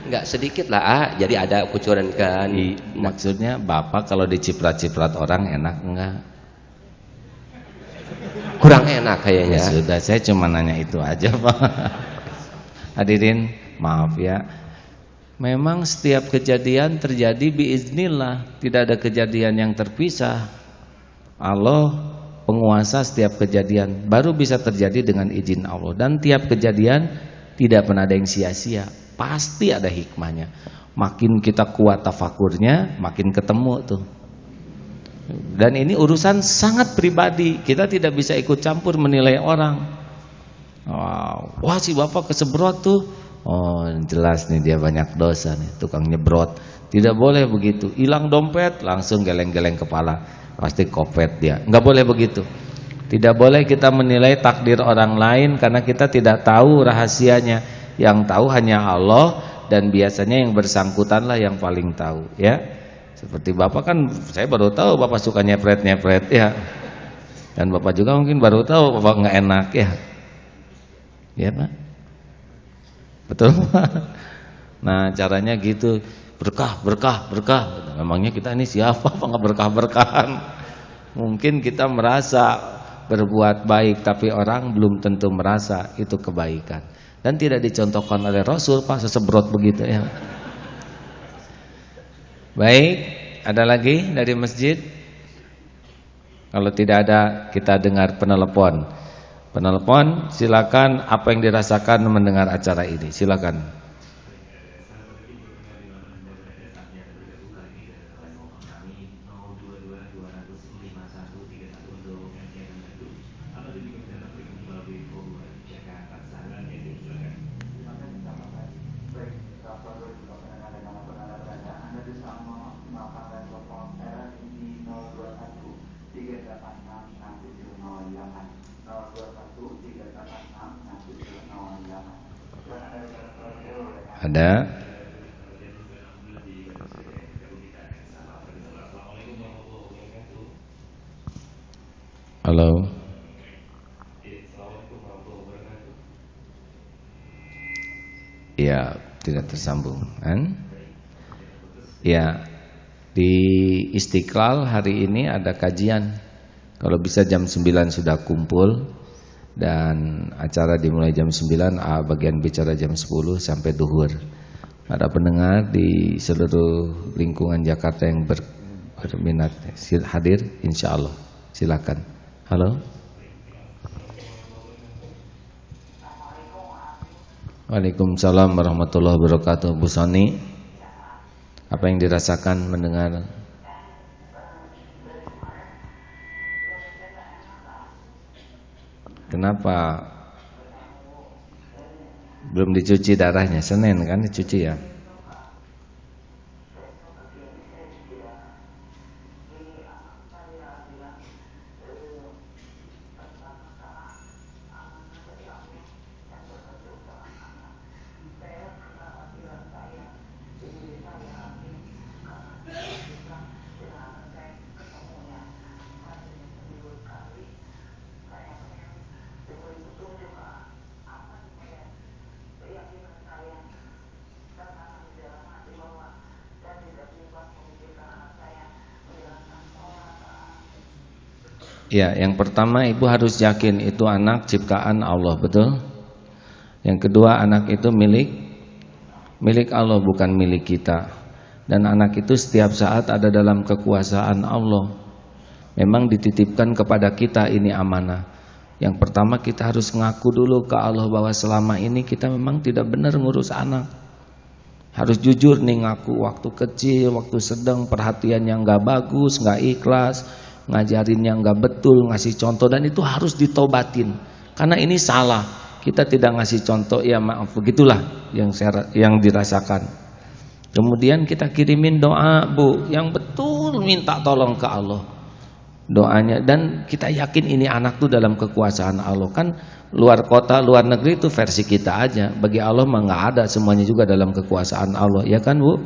Enggak, sedikit lah jadi ada kucuran kan. Maksudnya Bapak kalau diciprat-ciprat orang enak enggak? Kurang enak kayaknya. Ya sudah, saya cuma nanya itu aja Pak. Hadirin, maaf ya. Memang setiap kejadian terjadi biiznillah, tidak ada kejadian yang terpisah. Allah penguasa setiap kejadian, baru bisa terjadi dengan izin Allah. Dan tiap kejadian tidak pernah ada yang sia-sia, pasti ada hikmahnya. Makin kita kuat tafakurnya, makin ketemu tuh. Dan ini urusan sangat pribadi, kita tidak bisa ikut campur menilai orang. Wah si bapak kesebrot tuh, jelas nih dia banyak dosa nih, tukang nyebrot. Tidak boleh begitu. Hilang dompet langsung geleng-geleng kepala, pasti kopet dia. Nggak boleh begitu. Tidak boleh kita menilai takdir orang lain karena kita tidak tahu rahasianya. Yang tahu hanya Allah, dan biasanya yang bersangkutanlah yang paling tahu, ya. Seperti bapak kan, saya baru tahu bapak suka nyepret-nyepret ya. Dan bapak juga mungkin baru tahu bapak nggak enak ya. Ya Pak, betul Pak. Nah caranya gitu, berkah. Memangnya kita ini siapa Pak nggak berkah-berkahan? Mungkin kita merasa berbuat baik, tapi orang belum tentu merasa itu kebaikan. Dan tidak dicontohkan oleh Rasul Pak sesebrot begitu ya. Baik, ada lagi dari masjid? Kalau tidak ada, kita dengar penelpon. Penelpon, silakan. Apa yang dirasakan mendengar acara ini? Silakan. Ada? Halo. Ya, tidak tersambung kan? Ya, di Istiqlal hari ini ada kajian. Kalau bisa jam 9 sudah kumpul. Dan acara dimulai jam 9, bagian bicara jam 10 sampai duhur. Ada pendengar di seluruh lingkungan Jakarta yang berminat hadir, insya Allah. Silakan. Halo. Waalaikumsalam warahmatullahi wabarakatuh. Bu Soni, apa yang dirasakan mendengar? Kenapa belum dicuci darahnya? Senin kan dicuci ya? Ya, yang pertama ibu harus yakin itu anak ciptaan Allah, betul? Yang kedua, anak itu milik Allah, bukan milik kita. Dan anak itu setiap saat ada dalam kekuasaan Allah. Memang dititipkan kepada kita ini amanah. Yang pertama kita harus ngaku dulu ke Allah bahwa selama ini kita memang tidak benar ngurus anak. Harus jujur nih ngaku, waktu kecil, waktu sedang perhatian yang gak bagus, gak ikhlas, ngajarin yang gak betul, ngasih contoh, dan itu harus ditobatin. Karena ini salah, kita tidak ngasih contoh, ya maaf, begitulah yang dirasakan. Kemudian kita kirimin doa, Bu, yang betul minta tolong ke Allah. Doanya, dan kita yakin ini anak tuh dalam kekuasaan Allah. Kan luar kota, luar negeri itu versi kita aja. Bagi Allah mah nggak ada, semuanya juga dalam kekuasaan Allah, ya kan Bu?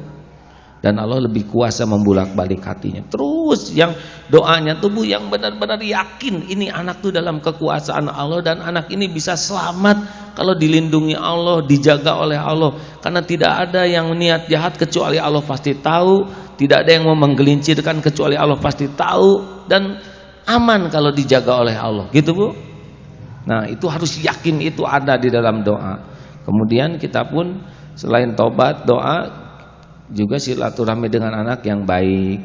Dan Allah lebih kuasa membulak-balik hatinya. Terus yang doanya tuh Bu, yang benar-benar yakin ini anak tuh dalam kekuasaan Allah, dan anak ini bisa selamat kalau dilindungi Allah, dijaga oleh Allah. Karena tidak ada yang niat jahat kecuali Allah pasti tahu. Tidak ada yang mau menggelincirkan kecuali Allah pasti tahu, dan aman kalau dijaga oleh Allah, gitu Bu. Nah itu harus yakin, itu ada di dalam doa. Kemudian kita pun selain tobat, doa juga silaturahmi dengan anak yang baik,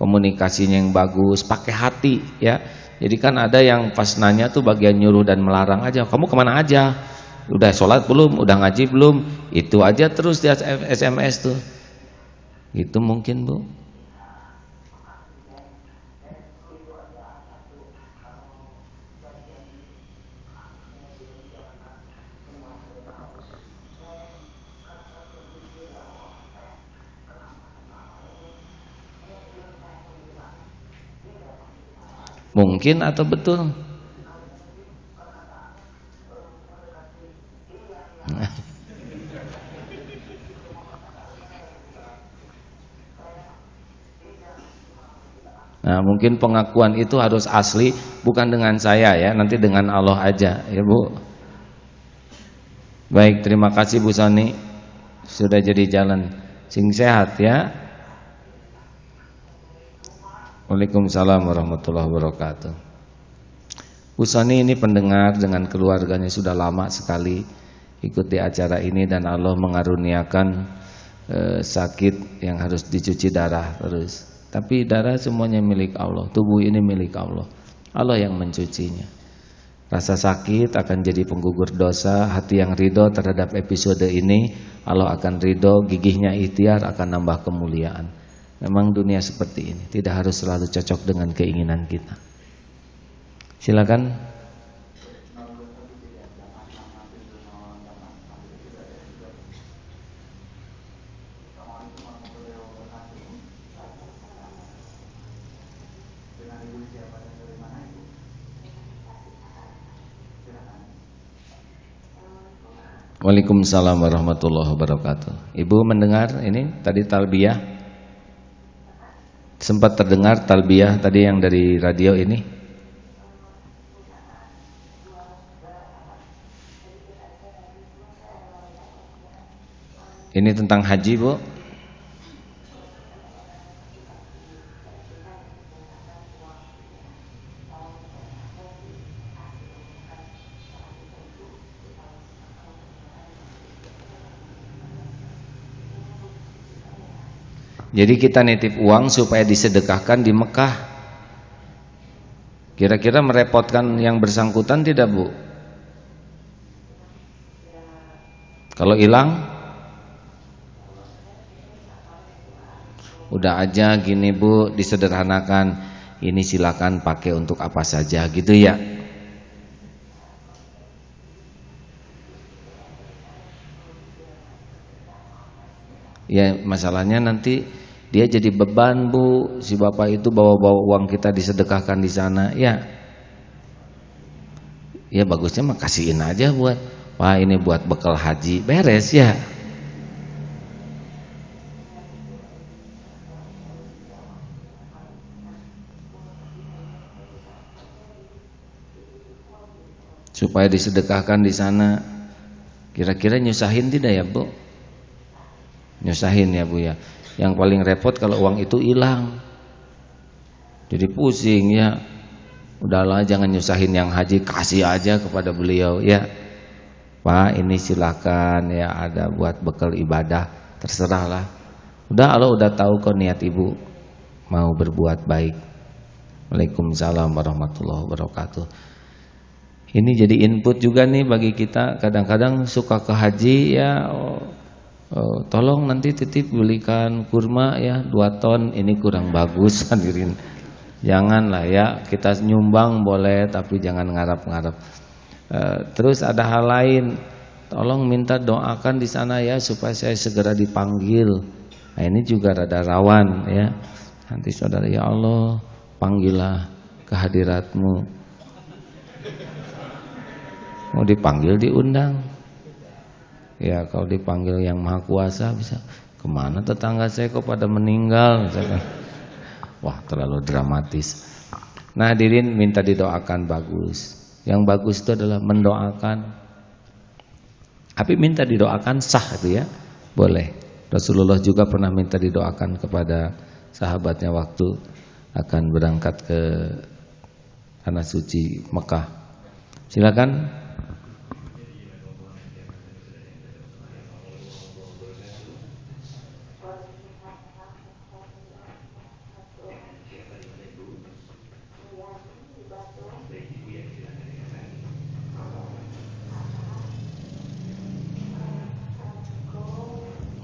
komunikasinya yang bagus, pakai hati ya. Jadi kan ada yang pas nanya tuh bagian nyuruh dan melarang aja. Kamu kemana aja? Udah sholat belum? Udah ngaji belum? Itu aja terus di SMS tuh. Itu mungkin Bu. Mungkin atau betul? Nah, mungkin pengakuan itu harus asli, bukan dengan saya ya, nanti dengan Allah aja ya Bu. Baik, terima kasih Bu Sani sudah jadi jalan. Sing sehat ya. Waalaikumsalam warahmatullahi wabarakatuh. Bu Sani ini pendengar dengan keluarganya sudah lama sekali ikut di acara ini, dan Allah mengaruniakan sakit yang harus dicuci darah terus. Tapi darah semuanya milik Allah, tubuh ini milik Allah. Allah yang mencucinya. Rasa sakit akan jadi penggugur dosa. Hati yang ridho terhadap episode ini, Allah akan ridho. Gigihnya ikhtiar akan nambah kemuliaan. Memang dunia seperti ini, tidak harus selalu cocok dengan keinginan kita. Silakan. Waalaikumsalam warahmatullahi wabarakatuh. Ibu mendengar ini tadi talbiyah? Sempat terdengar talbiyah tadi yang dari radio ini? Ini tentang haji Bu? Jadi kita nitip uang supaya disedekahkan di Mekah. Kira-kira merepotkan yang bersangkutan tidak Bu? Kalau hilang? Udah aja gini Bu, disederhanakan. Ini silakan pakai untuk apa saja gitu ya. Ya masalahnya nanti dia jadi beban Bu, si bapak itu bawa-bawa uang kita disedekahkan di sana, ya. Ya bagusnya mah kasihin aja buat, wah ini buat bekal haji, beres ya. Supaya disedekahkan di sana. Kira-kira nyusahin tidak ya Bu? Nyusahin ya Bu ya. Yang paling repot kalau uang itu hilang. Jadi pusing ya. Udahlah jangan nyusahin yang haji, kasih aja kepada beliau ya. Pak ini silakan ya, ada buat bekal ibadah, terserahlah. Allah udah tahu kok niat ibu mau berbuat baik. Waalaikumsalam warahmatullahi wabarakatuh. Ini jadi input juga nih bagi kita. Kadang-kadang suka ke haji ya, tolong nanti titip belikan kurma ya 2 ton, ini kurang bagus hadirin. Janganlah ya, kita nyumbang boleh tapi jangan ngarap-ngarap. Terus ada hal lain, tolong minta doakan di sana ya supaya saya segera dipanggil. Nah ini juga rada rawan ya. Nanti saudara, ya Allah panggillah kehadiratmu. Mau dipanggil diundang. Ya kalau dipanggil yang maha kuasa bisa, kemana tetangga saya kok pada meninggal misalkan. Wah terlalu dramatis. Nah hadirin minta didoakan bagus. Yang bagus itu adalah mendoakan. Tapi minta didoakan sah itu ya, boleh. Rasulullah juga pernah minta didoakan kepada sahabatnya waktu akan berangkat ke tanah suci Mekah. Silakan.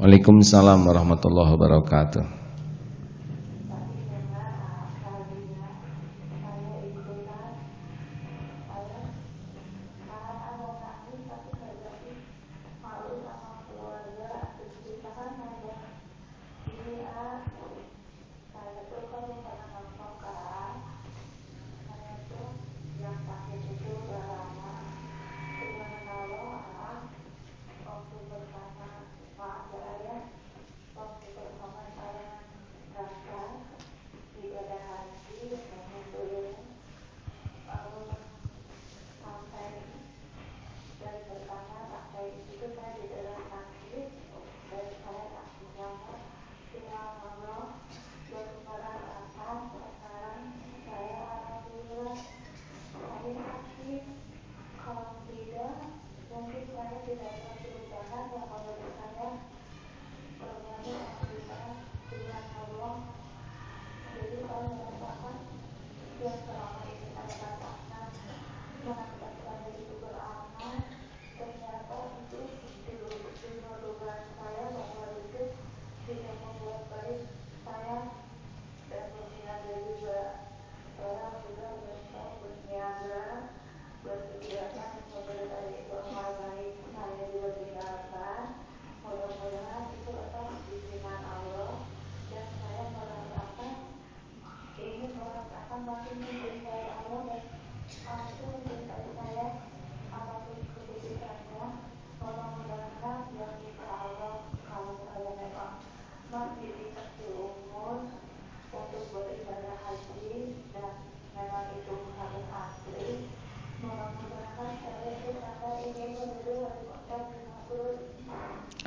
Waalaikumsalam warahmatullahi wabarakatuh.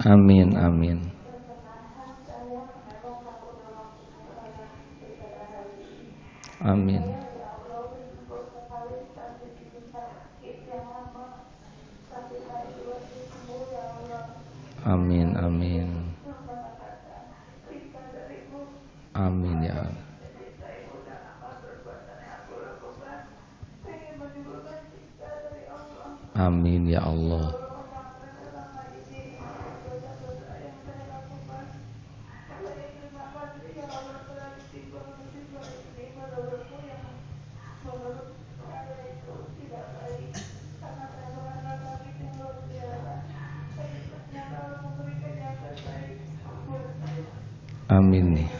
Amin, amin. Amin. Amin, amin. Amin ya Allah. Amin ya Allah. Amin nih.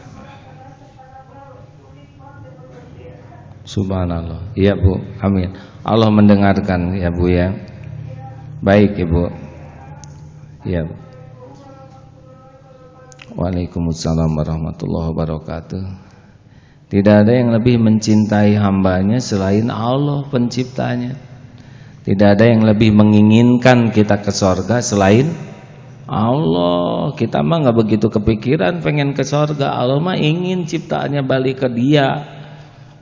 Subhanallah. Iya Bu, amin. Allah mendengarkan ya Bu ya. Baik Ibu. Iya. Waalaikumsalam warahmatullahi wabarakatuh. Tidak ada yang lebih mencintai hambanya selain Allah penciptanya. Tidak ada yang lebih menginginkan kita ke sorga selain Allah. Kita mah gak begitu kepikiran pengen ke sorga. Allah mah ingin ciptaannya balik ke Dia.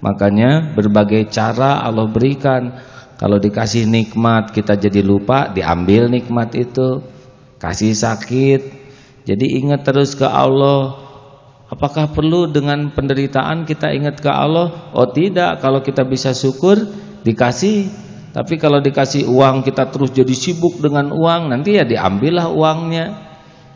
Makanya berbagai cara Allah berikan. Kalau dikasih nikmat kita jadi lupa, diambil nikmat itu. Kasih sakit, jadi ingat terus ke Allah. Apakah perlu dengan penderitaan kita ingat ke Allah? Oh tidak, kalau kita bisa syukur dikasih. Tapi kalau dikasih uang kita terus jadi sibuk dengan uang, nanti ya diambillah uangnya.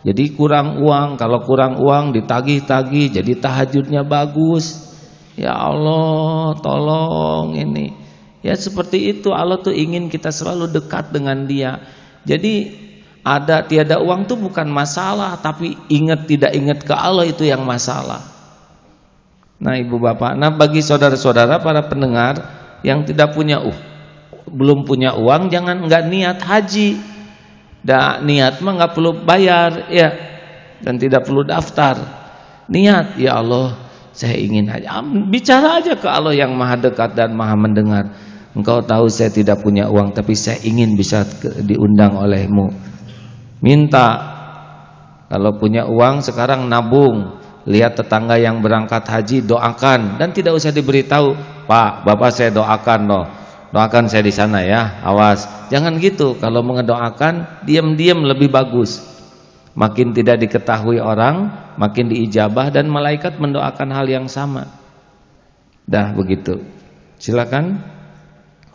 Jadi kurang uang, kalau kurang uang ditagih-tagih, jadi tahajudnya bagus. Ya Allah, tolong ini. Ya seperti itu, Allah tuh ingin kita selalu dekat dengan Dia. Jadi ada tiada uang itu bukan masalah, tapi ingat tidak ingat ke Allah itu yang masalah. Nah ibu bapak, nah bagi saudara-saudara para pendengar yang tidak punya belum punya uang, jangan nggak niat haji. Niat mah nggak perlu bayar ya, dan tidak perlu daftar. Niat, ya Allah saya ingin haji. Bicara aja ke Allah yang maha dekat dan maha mendengar. Engkau tahu saya tidak punya uang, tapi saya ingin bisa diundang olehmu. Minta. Kalau punya uang sekarang nabung. Lihat tetangga yang berangkat haji, doakan. Dan tidak usah diberitahu, Pak, Bapak saya doakan loh. Doakan saya di sana ya, awas. Jangan gitu. Kalau mengedoakan, diam-diam lebih bagus. Makin tidak diketahui orang, makin diijabah, dan malaikat mendoakan hal yang sama. Dah begitu. Silakan.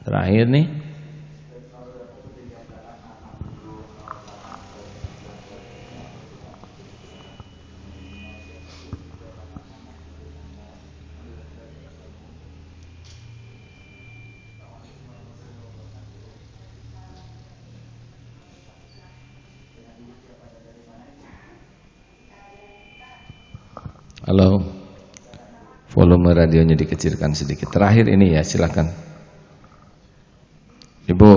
Terakhir nih. Halo, volume radionya dikecilkan sedikit. Terakhir ini ya, silakan. Ibu.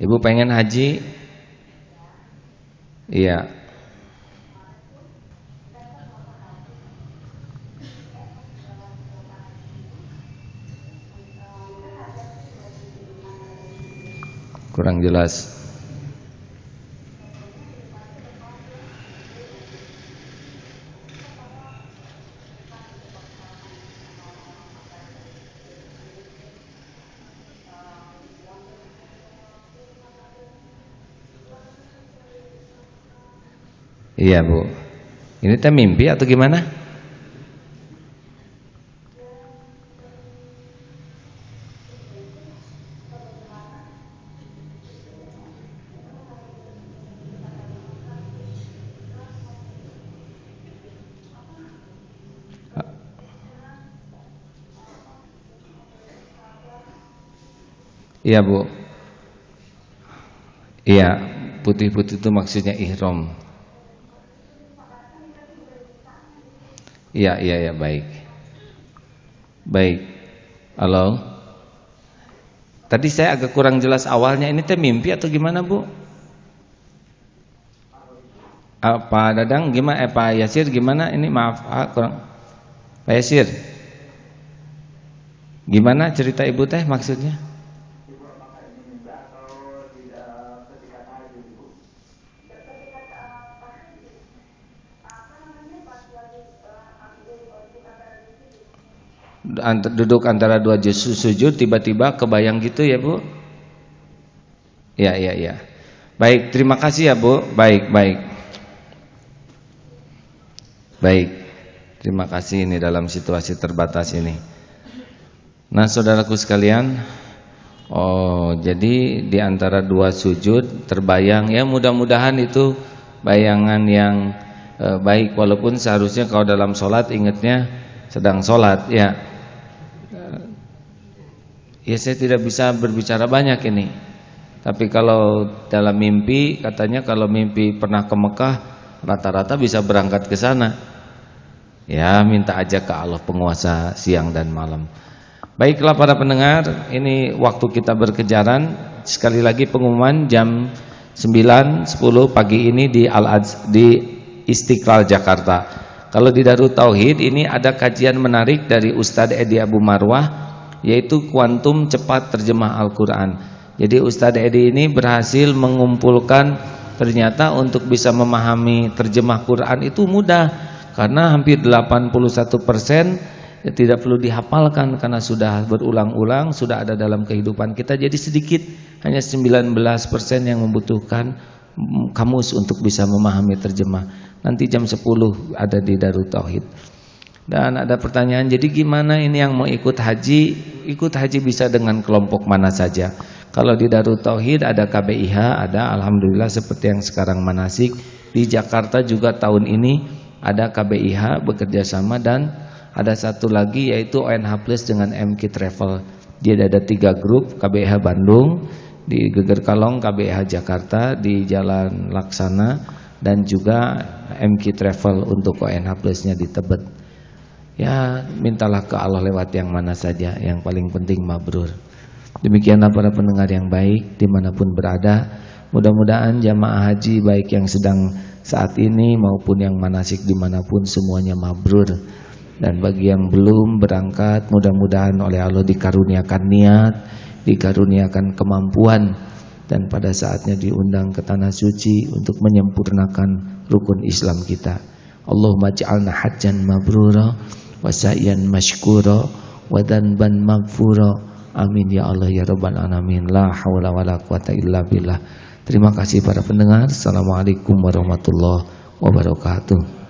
Ibu pengen haji? Iya. Kurang jelas. Iya Bu. Ini teh mimpi atau gimana? Iya Bu. Iya, putih-putih itu maksudnya ihram. Iya, baik. Baik. Halo. Tadi saya agak kurang jelas awalnya, ini teh mimpi atau gimana Bu? Pak Dadang gimana? Pak Yasir gimana? Ini maaf, kurang. Pak Yasir, gimana cerita Ibu teh maksudnya? Duduk antara dua sujud tiba-tiba kebayang gitu ya Bu? Ya. Baik, terima kasih ya Bu. Baik. Terima kasih ini dalam situasi terbatas ini. Nah, saudaraku sekalian, jadi di antara dua sujud terbayang ya, mudah-mudahan itu bayangan yang baik, walaupun seharusnya kalau dalam sholat ingatnya sedang sholat ya. Ya saya tidak bisa berbicara banyak ini. Tapi kalau dalam mimpi, katanya kalau mimpi pernah ke Mekah, rata-rata bisa berangkat ke sana. Ya minta aja ke Allah penguasa siang dan malam. Baiklah para pendengar, ini waktu kita berkejaran. Sekali lagi pengumuman jam 9.10 pagi ini di Istiqlal Jakarta. Kalau di Darut Tauhid ini ada kajian menarik dari Ustadz Edi Abu Marwah, yaitu kuantum cepat terjemah Al-Quran. Jadi Ustadz Edi ini berhasil mengumpulkan, ternyata untuk bisa memahami terjemah Quran itu mudah, karena hampir 81% Ya, tidak perlu dihafalkan karena sudah berulang-ulang, sudah ada dalam kehidupan kita. Jadi sedikit, hanya 19% yang membutuhkan kamus untuk bisa memahami terjemah. Nanti jam 10 ada di Darut Tauhid. Dan ada pertanyaan, jadi gimana ini yang mau ikut haji? Ikut haji bisa dengan kelompok mana saja. Kalau di Darut Tauhid ada KBIH, ada alhamdulillah seperti yang sekarang manasik. Di Jakarta juga tahun ini ada KBIH bekerja sama, dan ada satu lagi yaitu ONH Plus dengan MK Travel. Dia ada 3 grup, KBIH Bandung, di Geger Kalong KBIH Jakarta, di Jalan Laksana, dan juga MK Travel untuk ONH Plusnya di Tebet. Ya, mintalah ke Allah lewat yang mana saja, yang paling penting mabrur. Demikianlah para pendengar yang baik dimanapun berada. Mudah-mudahan jamaah haji baik yang sedang saat ini maupun yang manasik dimanapun semuanya mabrur. Dan bagi yang belum berangkat, mudah-mudahan oleh Allah dikaruniakan niat, dikaruniakan kemampuan, dan pada saatnya diundang ke tanah suci untuk menyempurnakan rukun Islam kita. Allahumma ja'alna hajjan mabrura wa sa'yan mashkura wa dhanban maghfura. Amin ya Allah ya rabbal alamin. La haula wala quwata illa billah. Terima kasih para pendengar. Assalamualaikum warahmatullahi wabarakatuh.